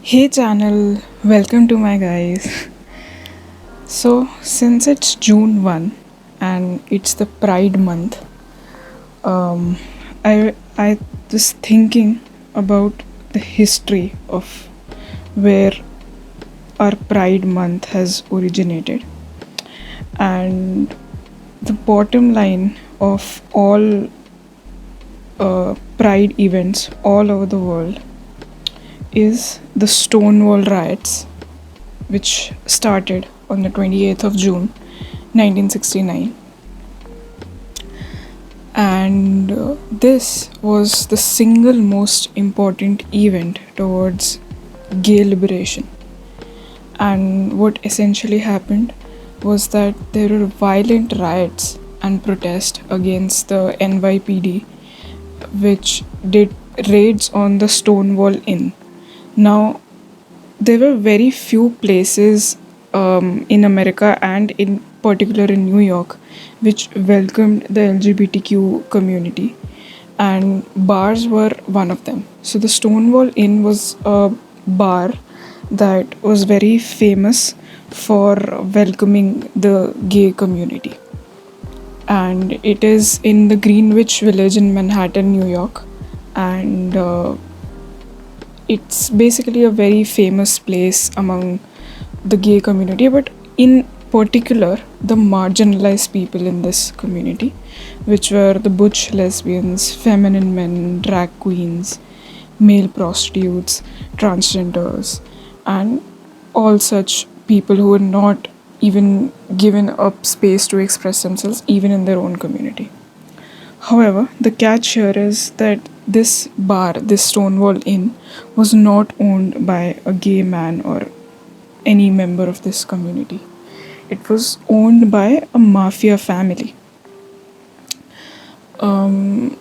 Hey channel, welcome to my guys. So, since it's June 1 and it's the Pride month, um, I was thinking about the history of where our Pride month has originated. And the bottom line of all Pride events all over the world is the Stonewall Riots, which started on the 28th of June 1969. And this was the single most important event towards gay liberation. And what essentially happened was that there were violent riots and protests against the NYPD, which did raids on the Stonewall Inn. Now, there were very few places in America and in particular in New York which welcomed the LGBTQ community, and bars were one of them. So the Stonewall Inn was a bar that was very famous for welcoming the gay community, and it is in the Greenwich Village in Manhattan, New York, and it's basically a very famous place among the gay community, but in particular the marginalized people in this community, which were the butch lesbians, feminine men, drag queens, male prostitutes, transgenders, and all such people who were not even given up space to express themselves even in their own community. However, the catch here is that this bar, this Stonewall Inn, was not owned by a gay man or any member of this community. It was owned by a mafia family. And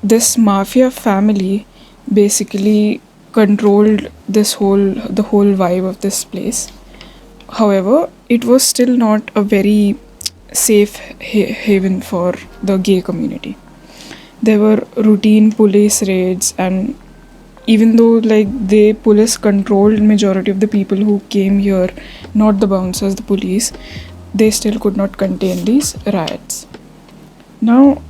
this mafia family basically controlled the whole vibe of this place. However, it was still not a very safe haven for the gay community. There were routine police raids, and even though the police controlled majority of the people who came here, not the bouncers, the police, they still could not contain these riots. Now,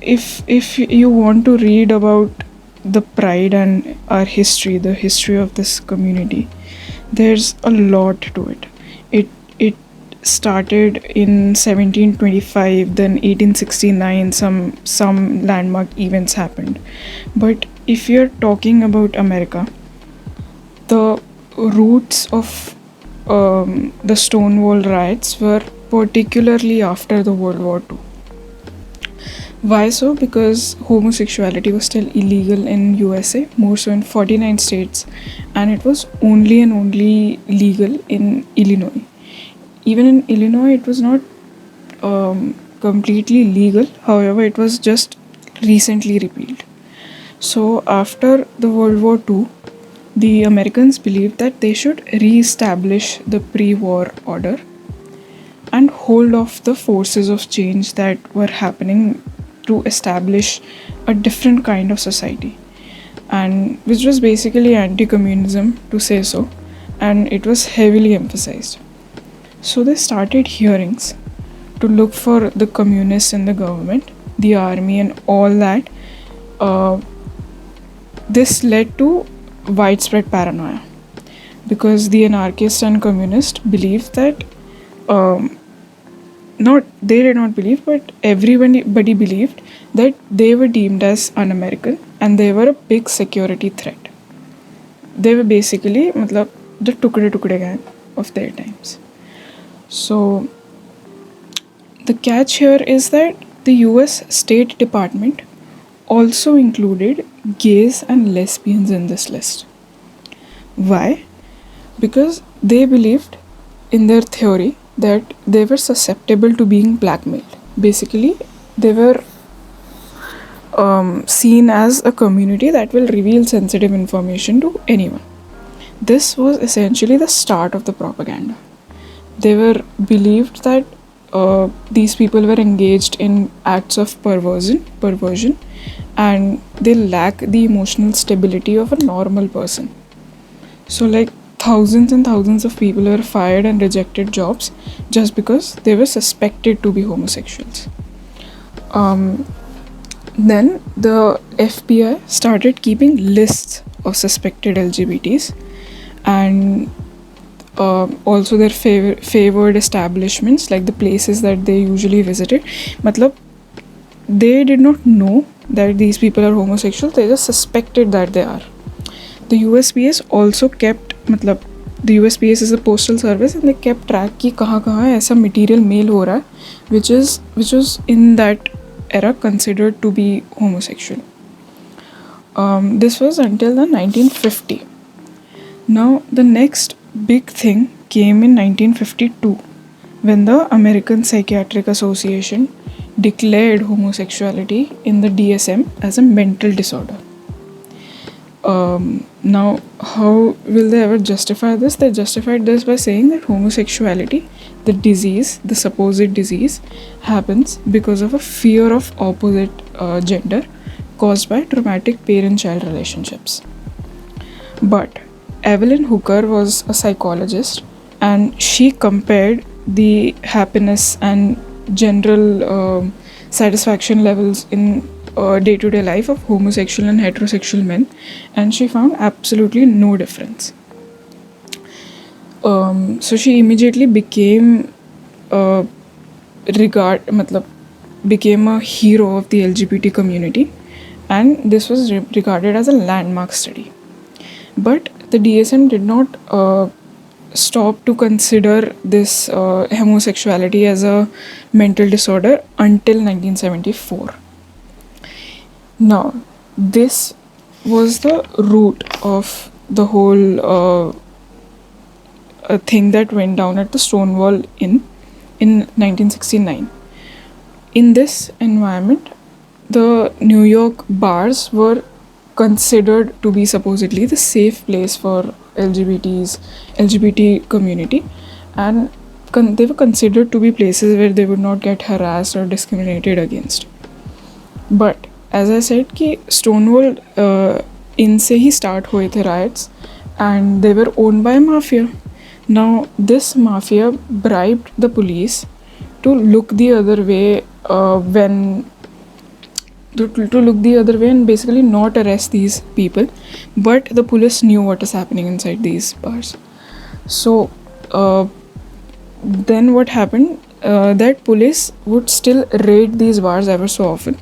if you want to read about the pride and our history, the history of this community, there's a lot to it. It started in 1725, then 1869, some landmark events happened. But if you're talking about America, the roots of the Stonewall riots were particularly after the World War II. Why so? Because homosexuality was still illegal in USA, more so in 49 states, and it was only and only legal in Illinois. Even in Illinois, it was not completely legal. However, it was just recently repealed. So after the World War II, the Americans believed that they should re-establish the pre-war order and hold off the forces of change that were happening to establish a different kind of society, and which was basically anti-communism, to say so, and it was heavily emphasized. So they started hearings to look for the communists in the government, the army, and all that. This led to widespread paranoia because the anarchists and communists believed that not they did not believe, but everybody believed that they were deemed as un-American and they were a big security threat. They were basically the tukde gang of their times. So the catch here is that the US State Department also included gays and lesbians in this list. Why? Because they believed in their theory that they were susceptible to being blackmailed. Basically, they were seen as a community that will reveal sensitive information to anyone. This was essentially the start of the propaganda. They were believed that these people were engaged in acts of perversion, and they lack the emotional stability of a normal person. So, like, thousands and thousands of people were fired and rejected jobs just because they were suspected to be homosexuals. Um, then the FBI started keeping lists of suspected LGBTs, and also their favored establishments, like the places that they usually visited. Matlab, they did not know that these people are homosexual, they just suspected that they are. The USPS also kept, matlab, the USPS is a postal service, and they kept track ki kahan aisa material mail ho raha hai which was in that era considered to be homosexual. This was until the 1950. Now the next big thing came in 1952 when the American Psychiatric Association declared homosexuality in the DSM as a mental disorder. Now, how will they ever justify this? They justified this by saying that homosexuality, the disease, the supposed disease, happens because of a fear of opposite gender caused by traumatic parent-child relationships. But Evelyn Hooker was a psychologist, and she compared the happiness and general satisfaction levels in day-to-day life of homosexual and heterosexual men, and she found absolutely no difference. So she immediately became became a hero of the LGBT community, and this was regarded as a landmark study. But the DSM did not stop to consider this homosexuality as a mental disorder until 1974. Now, this was the root of the whole thing that went down at the Stonewall Inn in 1969. In this environment, the New York bars were considered to be supposedly the safe place for LGBT community, and they were considered to be places where they would not get harassed or discriminated against. But as I said कि Stonewall Inn से ही start हुए थे riots, and they were owned by a mafia. Now this mafia bribed the police to look the other way and basically not arrest these people, but the police knew what is happening inside these bars. So then what happened, that police would still raid these bars ever so often,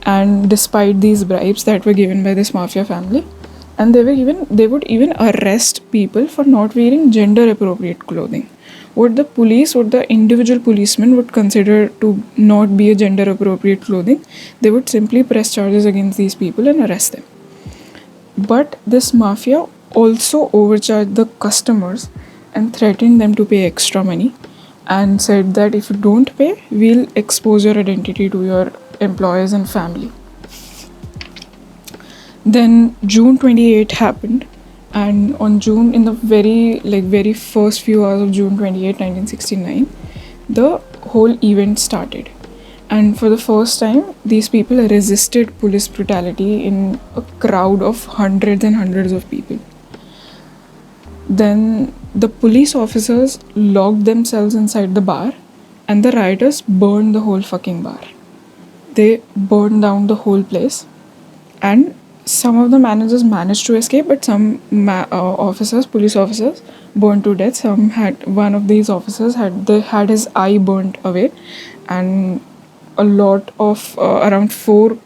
and despite these bribes that were given by this mafia family, and they would even arrest people for not wearing gender appropriate clothing. What the individual policeman would consider to not be a gender appropriate clothing, they would simply press charges against these people and arrest them. But this mafia also overcharged the customers and threatened them to pay extra money, and said that if you don't pay, we'll expose your identity to your employers and family. Then June 28 happened, and on June, in the very first few hours of June 28, 1969, the whole event started. And for the first time, these people resisted police brutality in a crowd of hundreds and hundreds of people. Then the police officers locked themselves inside the bar, and the rioters burned the whole fucking bar. They burned down the whole place, and some of the managers managed to escape, but some police officers, burned to death. One of these officers had his eye burnt away, and a lot of around 4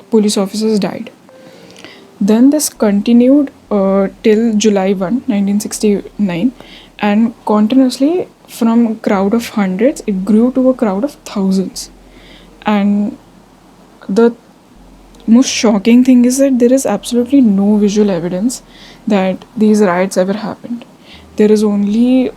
police officers died. Then this continued till July 1, 1969, and continuously from a crowd of hundreds, it grew to a crowd of thousands. And the most shocking thing is that there is absolutely no visual evidence that these riots ever happened. There is only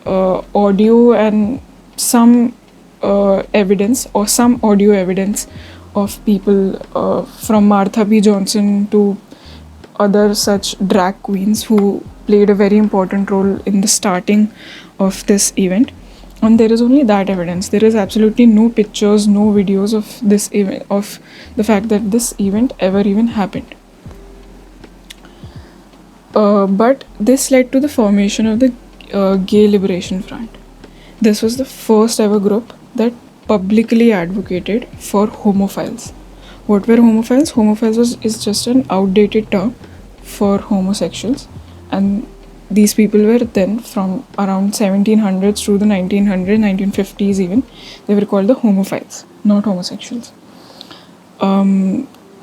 audio and some evidence, or some audio evidence of people from Martha P. Johnson to other such drag queens who played a very important role in the starting of this event. And there is only that evidence. There is absolutely no pictures, no videos of this event, of the fact that this event ever even happened. But this led to the formation of the Gay Liberation Front. This was the first ever group that publicly advocated for homophiles. What were homophiles? Is just an outdated term for homosexuals, and these people were then from around 1700s to the 1900s, 1950s even. They were called the homophiles, not homosexuals.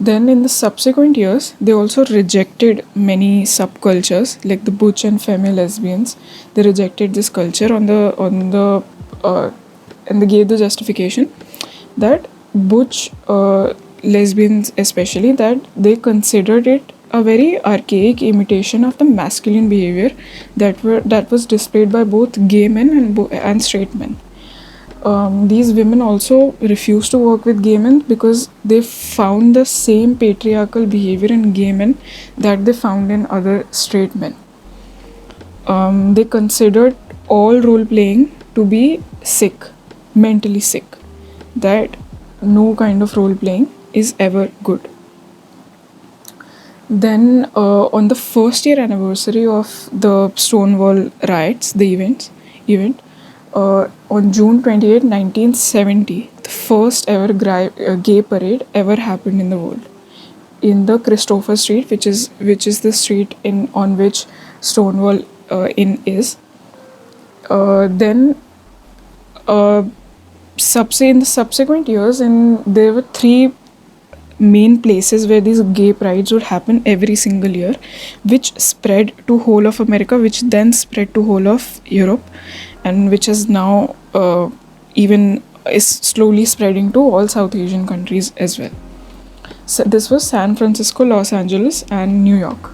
Then in the subsequent years, they also rejected many subcultures like the butch and femme lesbians. They rejected this culture and they gave the justification that butch lesbians, especially, that they considered it a very archaic imitation of the masculine behavior that was displayed by both gay men and straight men. These women also refused to work with gay men because they found the same patriarchal behavior in gay men that they found in other straight men. They considered all role playing to be sick, mentally sick, that no kind of role playing is ever good. Then, on the first year anniversary of the Stonewall Riots, the event, on June 28, 1970, the first ever gay parade ever happened in the world, in the Christopher Street, which is the street on which Stonewall Inn is. Then, in the subsequent years, and there were three main places where these gay prides would happen every single year, which spread to whole of America, which then spread to whole of Europe, and which is now even is slowly spreading to all South Asian countries as well. So this was San Francisco, Los Angeles, and New York.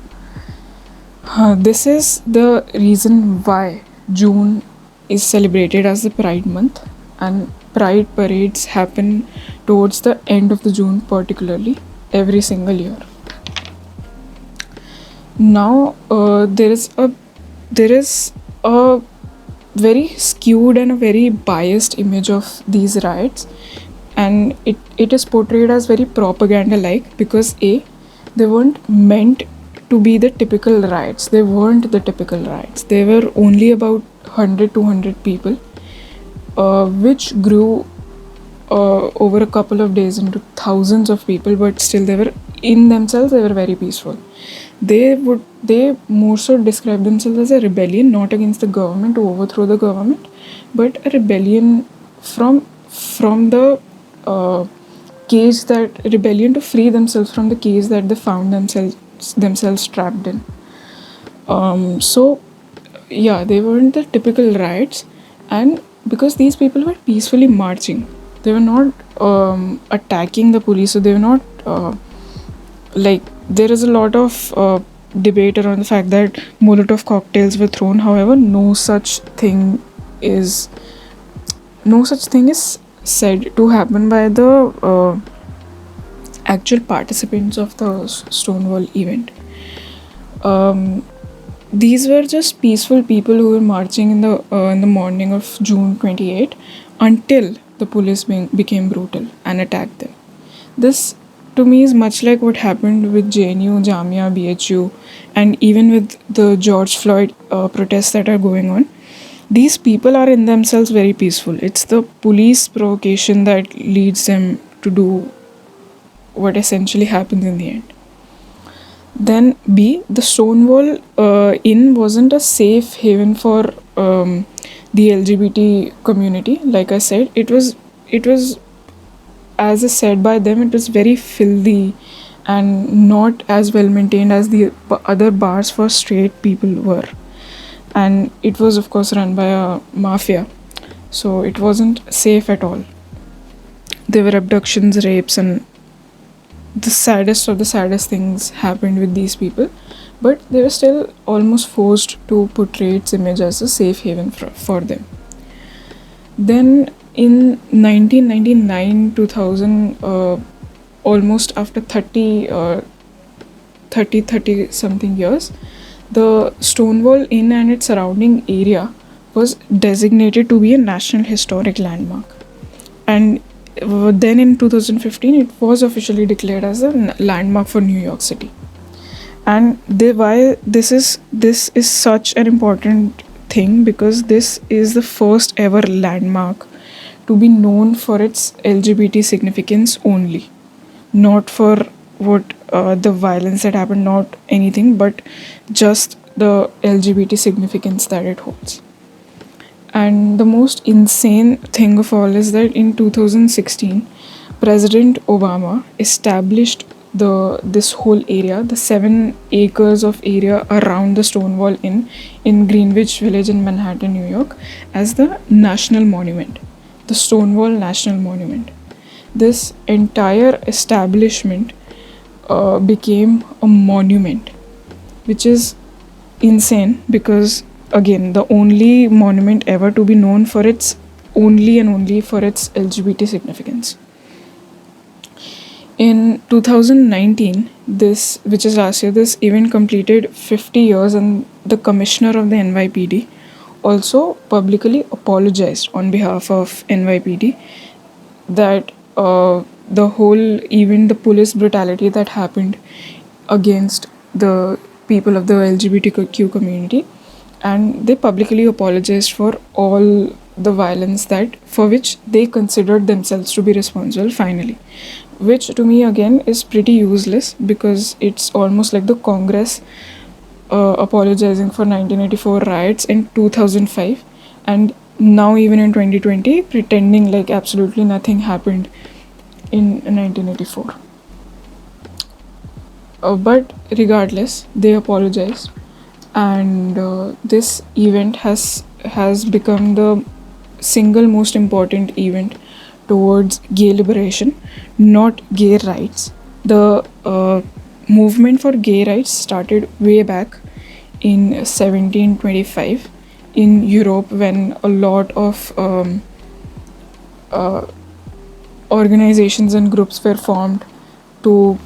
This is the reason why June is celebrated as the Pride Month, and Pride parades happen towards the end of the June, particularly every single year. Now there is a very skewed and a very biased image of these riots, and it is portrayed as very propaganda-like because they weren't meant to be the typical riots. They weren't the typical riots. They were only about 100-200 people, which grew over a couple of days into thousands of people, but still they were very peaceful. They more so describe themselves as a rebellion, not against the government to overthrow the government, but a rebellion from the rebellion to free themselves from the cage that they found themselves trapped in. So yeah, they weren't the typical riots, and because these people were peacefully marching, they were not attacking the police, so they were not there is a lot of debate around the fact that Molotov cocktails were thrown. However, no such thing is said to happen by the actual participants of the Stonewall event. These were just peaceful people who were marching in the morning of June 28 until the police became brutal and attacked them. This, to me, is much like what happened with JNU, Jamia, BHU, and even with the George Floyd protests that are going on. These people are in themselves very peaceful. It's the police provocation that leads them to do what essentially happens in the end. Then B, the Stonewall Inn wasn't a safe haven for the LGBT community. Like I said, it was, as is said by them, it was very filthy and not as well maintained as the other bars for straight people were. And it was, of course, run by a mafia, so it wasn't safe at all. There were abductions, rapes, and the saddest of the saddest things happened with these people, but they were still almost forced to portray its image as a safe haven for them. Then in 1999, 2000, almost after 30 something years, the Stonewall Inn and its surrounding area was designated to be a national historic landmark. And then in 2015, it was officially declared as a landmark for New York City. And why this is such an important thing, because this is the first ever landmark to be known for its LGBT significance only, not for what the violence that happened, not anything, but just the LGBT significance that it holds. And the most insane thing of all is that in 2016, President Obama established this whole area, the 7 acres of area around the Stonewall Inn in Greenwich Village in Manhattan, New York, as the national monument, the Stonewall National Monument. This entire establishment became a monument, which is insane because, again, the only monument ever to be known for its only for its LGBT significance. In 2019, which is last year, this event completed 50 years, and the commissioner of the NYPD also publicly apologized on behalf of NYPD that the whole event, the police brutality that happened against the people of the LGBTQ community, and they publicly apologized for all the violence that for which they considered themselves to be responsible finally, which to me again is pretty useless because it's almost like the Congress apologizing for 1984 riots in 2005, and now even in 2020 pretending like absolutely nothing happened in 1984. But regardless, they apologized, and this event has become the single most important event towards gay liberation, not gay rights. The movement for gay rights started way back in 1725 in Europe, when a lot of organizations and groups were formed to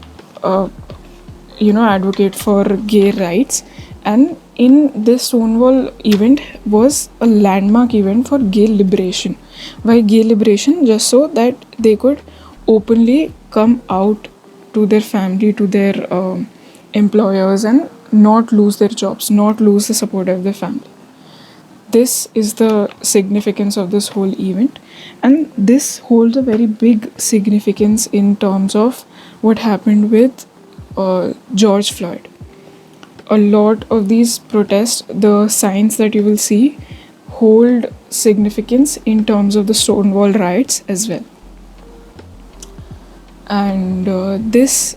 advocate for gay rights. And in this Stonewall event was a landmark event for gay liberation. Why gay liberation? Just so that they could openly come out to their family, to their employers, and not lose their jobs, not lose the support of their family. This is the significance of this whole event, and this holds a very big significance in terms of what happened with George Floyd. A lot of these protests, the signs that you will see, hold significance in terms of the Stonewall riots as well. And this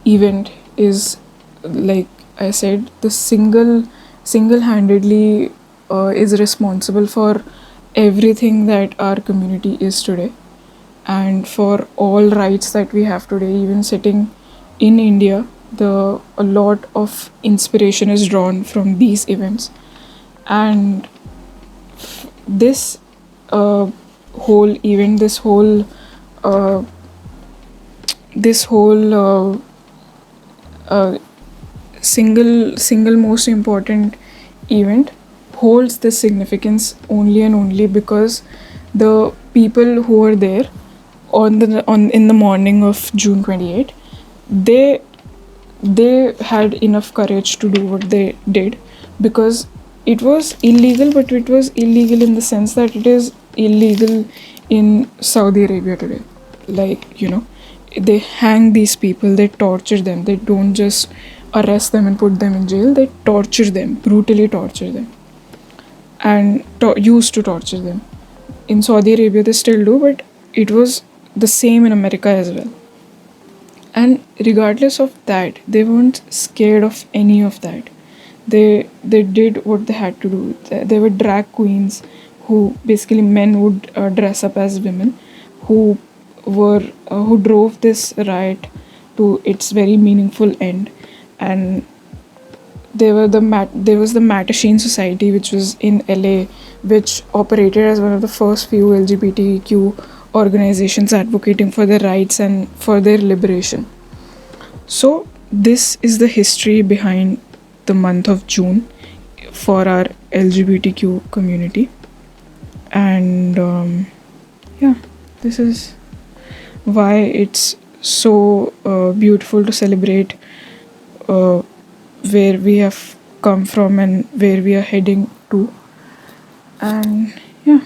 event is, like I said, the single-handedly is responsible for everything that our community is today, and for all rights that we have today. Even sitting in India, a lot of inspiration is drawn from these events. And this whole event, this whole single most important event holds this significance only and only because the people who were there in the morning of June 28, they had enough courage to do what they did, because it was illegal, but it was illegal in the sense that it is illegal in Saudi Arabia today. Like, they hang these people, they torture them, they don't just arrest them and put them in jail, they torture them, brutally torture them, and used to torture them. In Saudi Arabia they still do, but it was the same in America as well. And regardless of that, they weren't scared of any of that. They did what they had to do. They were drag queens, who basically men would dress up as women, who drove this riot to its very meaningful end. And there was the Mattachine Society, which was in LA, which operated as one of the first few LGBTQ organizations advocating for their rights and for their liberation. So this is the history behind the month of June. for our LGBTQ community. And yeah, this is why it's so beautiful to celebrate uh, where we have come from and where we are heading to. And yeah,